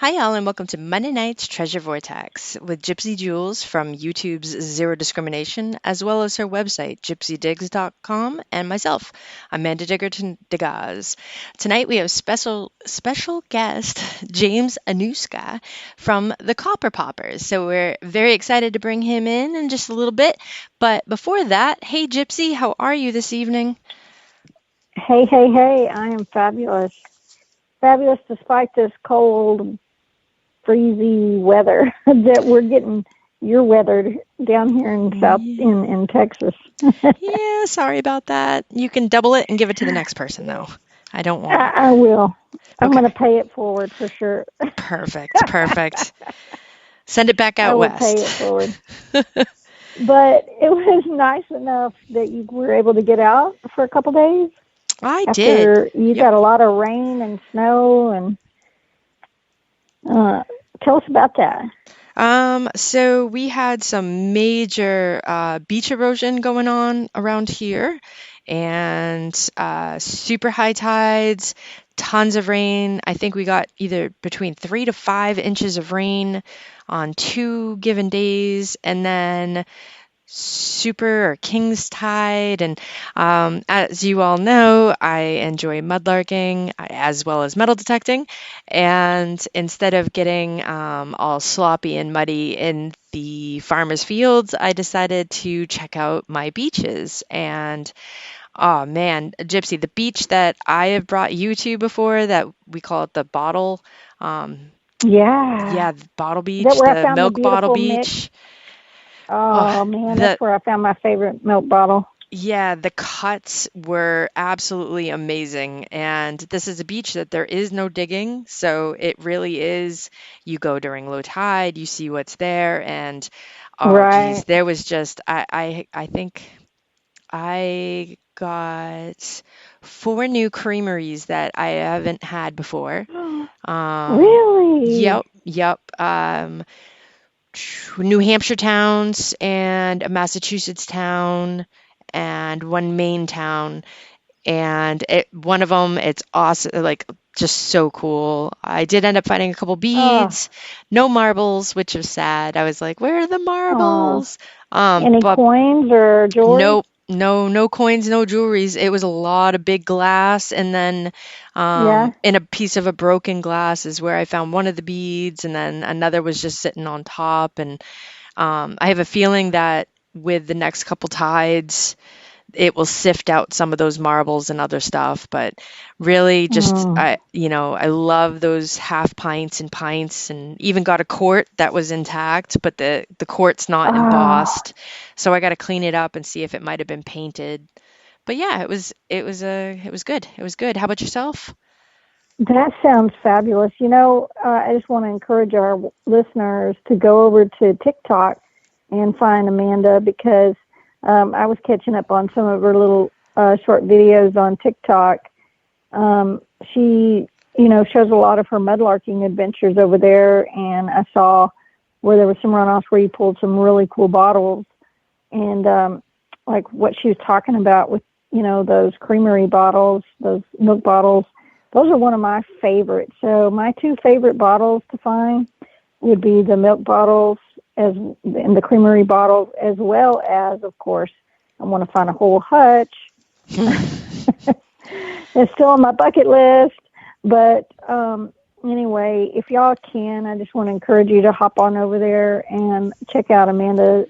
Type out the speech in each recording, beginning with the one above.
Hi, y'all, and welcome to Monday Night's Treasure Vortex with Gypsy Jules from YouTube's Zero Discrimination, as well as her website, gypsydigs.com, and myself, Amanda Degaz. Tonight we have special guest James Onuska from the Copper Poppers. So we're very excited to bring him in just a little bit. But before that, hey Gypsy, how are you this evening? Hey, hey, hey, I am fabulous. Fabulous despite this cold, freezy weather that we're getting your weather down here in Texas. Yeah, sorry about that. You can double it and give it to the next person, though. I don't want it. I will. I'm Okay. going to pay it forward for sure. Perfect. Send it back I out will west. pay it forward. But it was nice enough that you were able to get out for a couple days. I After did. you got a lot of rain and snow, and tell us about that. So we had some major beach erosion going on around here, and super high tides, tons of rain. I think we got either between 3 to 5 inches of rain on 2 given days, and then super or king's tide. And as you all know, I enjoy mudlarking as well as metal detecting. And instead of getting all sloppy and muddy in the farmers' fields, I decided to check out my beaches. And oh man, Gypsy, the beach that I have brought you to before, that we call it the bottle. Yeah. The bottle beach, That where I the found the milk bottle beautiful mix. beach. Oh man, that's where I found my favorite milk bottle. Yeah, the cuts were absolutely amazing. And this is a beach that there is no digging. So it really is, you go during low tide, you see what's there. And oh, geez, Right. there was just, I think I got 4 new creameries that I haven't had before. Really? Yep. New Hampshire towns and a Massachusetts town and one Maine town. And one of them, it's awesome, like just so cool. I did end up finding a couple beads, no marbles, which was sad. I was like, where are the marbles? Any But coins or jewelry? nope, no coins, no jewelries. It was a lot of big glass, and then Yeah. in a piece of a broken glass is where I found one of the beads, and then another was just sitting on top. And I have a feeling that with the next couple tides, it will sift out some of those marbles and other stuff. But really, just I love those half pints and pints, and even got a quart that was intact, but the quart's not embossed, so I got to clean it up and see if it might have been painted. But yeah, it was good. It was good. How about yourself? That sounds fabulous. I just want to encourage our listeners to go over to TikTok and find Amanda, because I was catching up on some of her little short videos on TikTok. She, shows a lot of her mudlarking adventures over there, and I saw where there was some runoffs where you pulled some really cool bottles, and like what she was talking about with, those creamery bottles, those milk bottles. Those are one of my favorites. So my 2 favorite bottles to find would be the milk bottles and the creamery bottles, as well as, of course, I want to find a whole hutch. It's still on my bucket list. But anyway, if y'all can, I just want to encourage you to hop on over there and check out Amanda's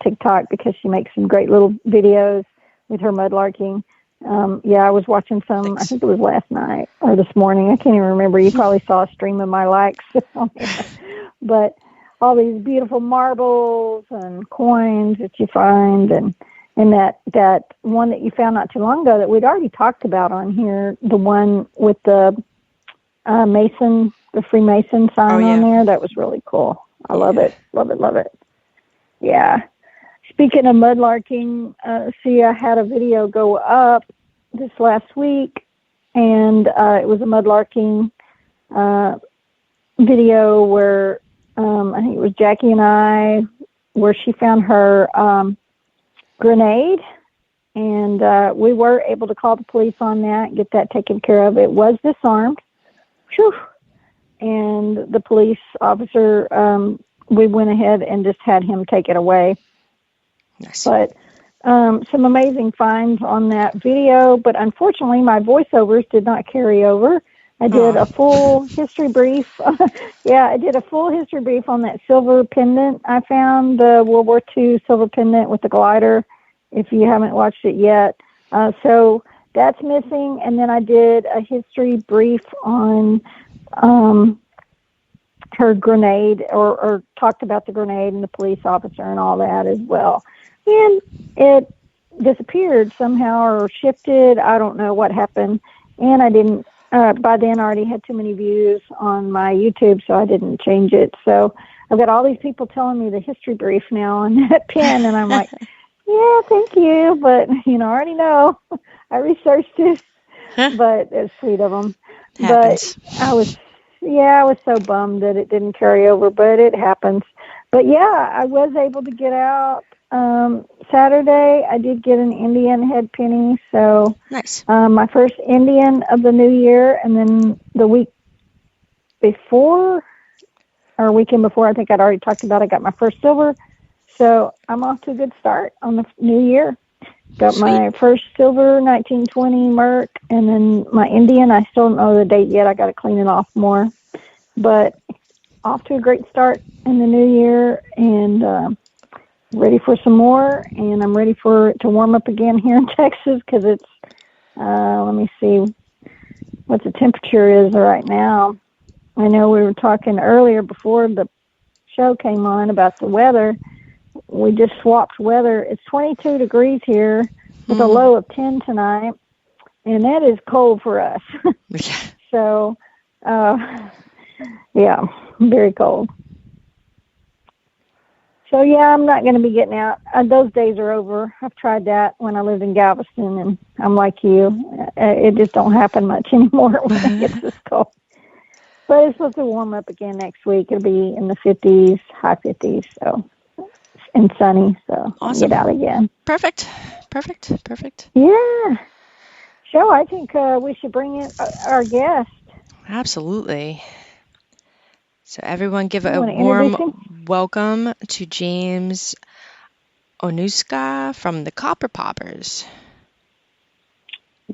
TikTok, because she makes some great little videos with her mudlarking. I was watching some. Thanks. I think it was last night or this morning. I can't even remember. You probably saw a stream of my likes. But all these beautiful marbles and coins that you find, and that one that you found not too long ago that we'd already talked about on here, the one with the Mason, the Freemason sign on there. That was really cool. I love it. Yeah. Speaking of mudlarking, I had a video go up this last week, and it was a mudlarking video where I think it was Jackie and I, where she found her grenade, and we were able to call the police on that, get that taken care of. It was disarmed. Whew. and the police officer, we went ahead and just had him take it away. Nice. But some amazing finds on that video, but unfortunately my voiceovers did not carry over. I did a full history brief. I did a full history brief on that silver pendant I found, the World War II silver pendant with the glider, if you haven't watched it yet. So that's missing. And then I did a history brief on her grenade, or talked about the grenade and the police officer and all that as well. And it disappeared somehow or shifted. I don't know what happened. And I didn't, by then I already had too many views on my YouTube, so I didn't change it. So I've got all these people telling me the history brief now on that pen, and I'm like, yeah, thank you. But, I already know. I researched it, but it's sweet of them. Happens. But I was so bummed that it didn't carry over, but it happens. But yeah, I was able to get out. Saturday, I did get an Indian head penny, so nice. My first Indian of the new year, and then the week before, or weekend before, I think I'd already talked about, I got my first silver, so I'm off to a good start on the new year. Got Sweet. My first silver 1920 Merc, and then my Indian, I still don't know the date yet, I got to clean it off more, but off to a great start in the new year, and ready for some more, and I'm ready for it to warm up again here in Texas, because it's, let me see what the temperature is right now. I know we were talking earlier before the show came on about the weather. We just swapped weather. It's 22 degrees here with a low of 10 tonight, and that is cold for us. So, yeah, very cold. So, yeah, I'm not going to be getting out. Those days are over. I've tried that when I lived in Galveston, and I'm like you. It just don't happen much anymore when it gets this cold. But it's supposed to warm up again next week. It'll be in the 50s, high 50s, so, and sunny, so awesome. Get out again. Perfect. Yeah. So I think we should bring in our guest. Absolutely. So everyone give a warm welcome to James Onuska from the Copper Poppers.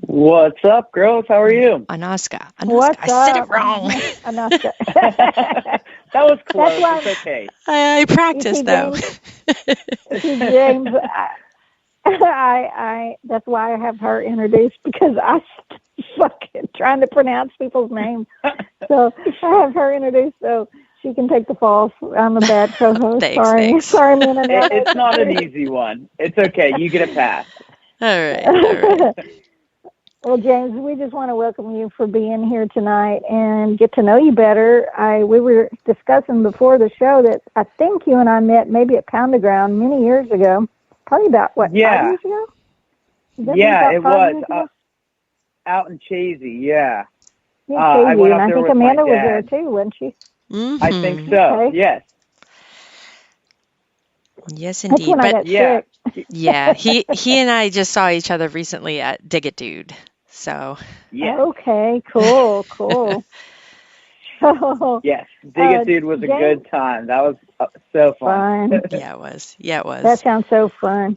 What's up, girls? How are you? Onuska. What's I said it wrong. Onuska. That was close. It's okay. I practiced, though. James, I that's why I have her introduced, because I fucking trying to pronounce people's names. So I have her introduced so she can take the fall. I'm a bad co-host. Thanks. Sorry, man. It's not an easy one. It's okay. You get a pass. All right. Well, James, we just want to welcome you for being here tonight and get to know you better. We were discussing before the show that I think you and I met maybe at Pound the Ground many years ago. Probably about, 5 years ago? Yeah, it was. Out in Chazy, yeah. Yeah, Chazy, and I think Amanda was there too, wasn't she? Mm-hmm. I think so, okay. Yes. Yes, indeed. That's when I got sick. Yeah, he and I just saw each other recently at Dig It Dude. So. Yeah. Okay, cool. Yes, Dig It Dude was a good time. That was so fun. Yeah, it was. That sounds so fun.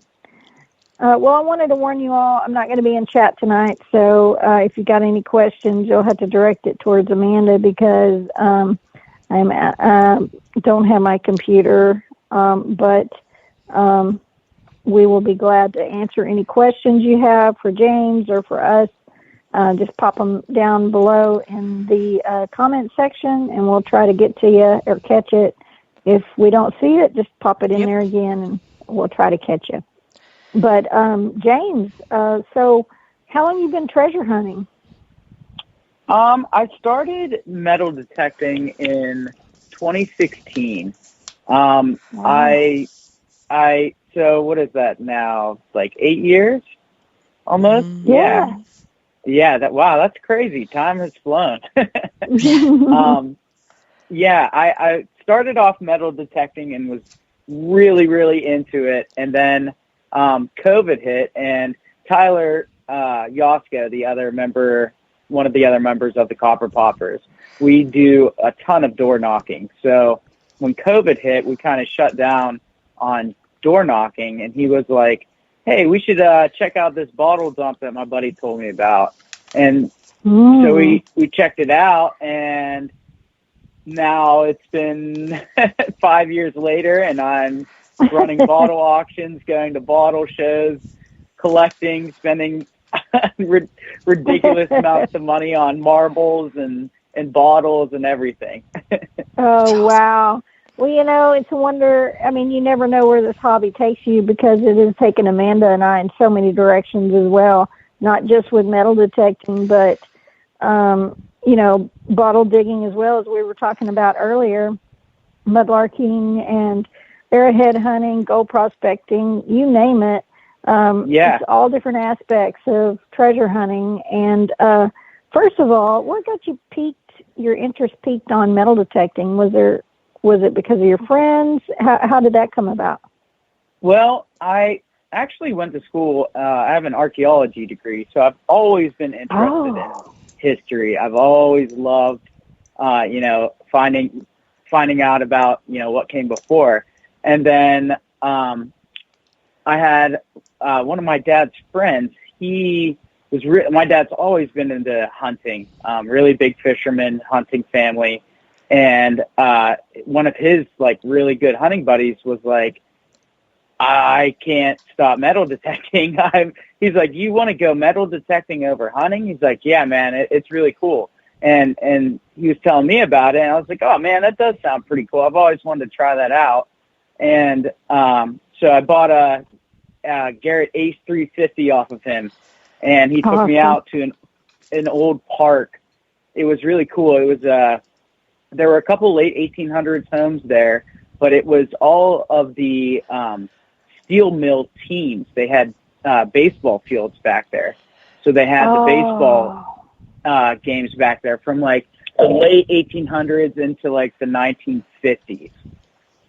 Well, I wanted to warn you all, I'm not going to be in chat tonight, so if you got any questions, you'll have to direct it towards Amanda, because I don't have my computer, but we will be glad to answer any questions you have for James or for us. Just pop them down below in the comment section, and we'll try to get to you or catch it. If we don't see it, just pop it in there again, and we'll try to catch you. But James, so how long have you been treasure hunting? I started metal detecting in 2016. Wow. So what is that now? Like 8 years, almost. Yeah. Yeah. That's crazy. Time has flown. I started off metal detecting and was really, really into it, and then COVID hit, and Tyler Yosko, the other member one of the other members of the Copper Poppers, we do a ton of door knocking. So when COVID hit, we kind of shut down on door knocking, and he was like, hey, we should check out this bottle dump that my buddy told me about. And so we checked it out, and now it's been 5 years later, and I'm running bottle auctions, going to bottle shows, collecting, spending ridiculous amounts of money on marbles and bottles and everything. Oh, wow. Well, it's a wonder. I mean, you never know where this hobby takes you, because it has taken Amanda and I in so many directions as well, not just with metal detecting, but, bottle digging as well, as we were talking about earlier, mudlarking and arrowhead hunting, gold prospecting, you name it. It's all different aspects of treasure hunting. And first of all, what got your interest peaked on metal detecting? Was it because of your friends? How did that come about? Well, I actually went to school. I have an archaeology degree, so I've always been interested in history. I've always loved, finding out about, what came before. And then I had one of my dad's friends. My dad's always been into hunting, really big fisherman, hunting family. And one of his really good hunting buddies was like, I can't stop metal detecting. He's like, you want to go metal detecting over hunting? He's like, yeah, man, it's really cool. And he was telling me about it, and I was like, oh man, that does sound pretty cool. I've always wanted to try that out. And so I bought a Garrett Ace 350 off of him, and he took me out to an old park. It was really cool. It was there were a couple late 1800s homes there, but it was all of the steel mill teams. They had baseball fields back there, so they had the baseball games back there from the late 1800s into the 1950s.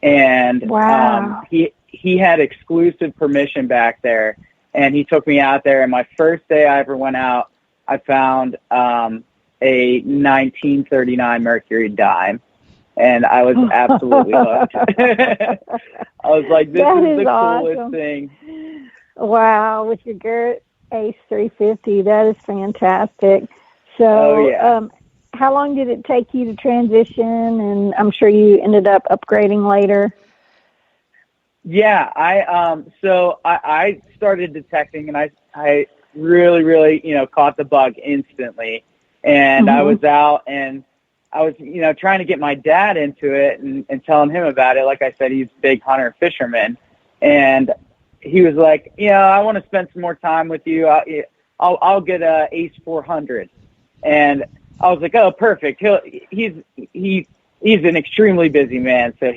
And he had exclusive permission back there, and he took me out there. And my first day I ever went out, I found a 1939 Mercury dime, and I was absolutely hooked. I was like, this is the coolest thing. Wow, with your Garrett Ace 350, that is fantastic. So how long did it take you to transition? And I'm sure you ended up upgrading later. Yeah, I started detecting, and I really, really, caught the bug instantly. And I was out, and I was, trying to get my dad into it and telling him about it. Like I said, he's a big hunter and fisherman. And he was like, I want to spend some more time with you. I'll get a Ace 400. And I was like, oh, perfect. He's an extremely busy man, so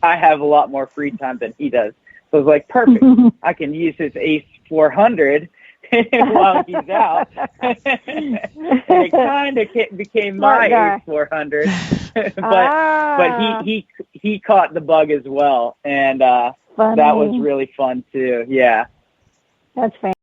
I have a lot more free time than he does. So I was like, perfect. I can use his Ace 400 while he's out. And it kind of became my Ace 400. but he caught the bug as well, and that was really fun too. Yeah. That's fantastic.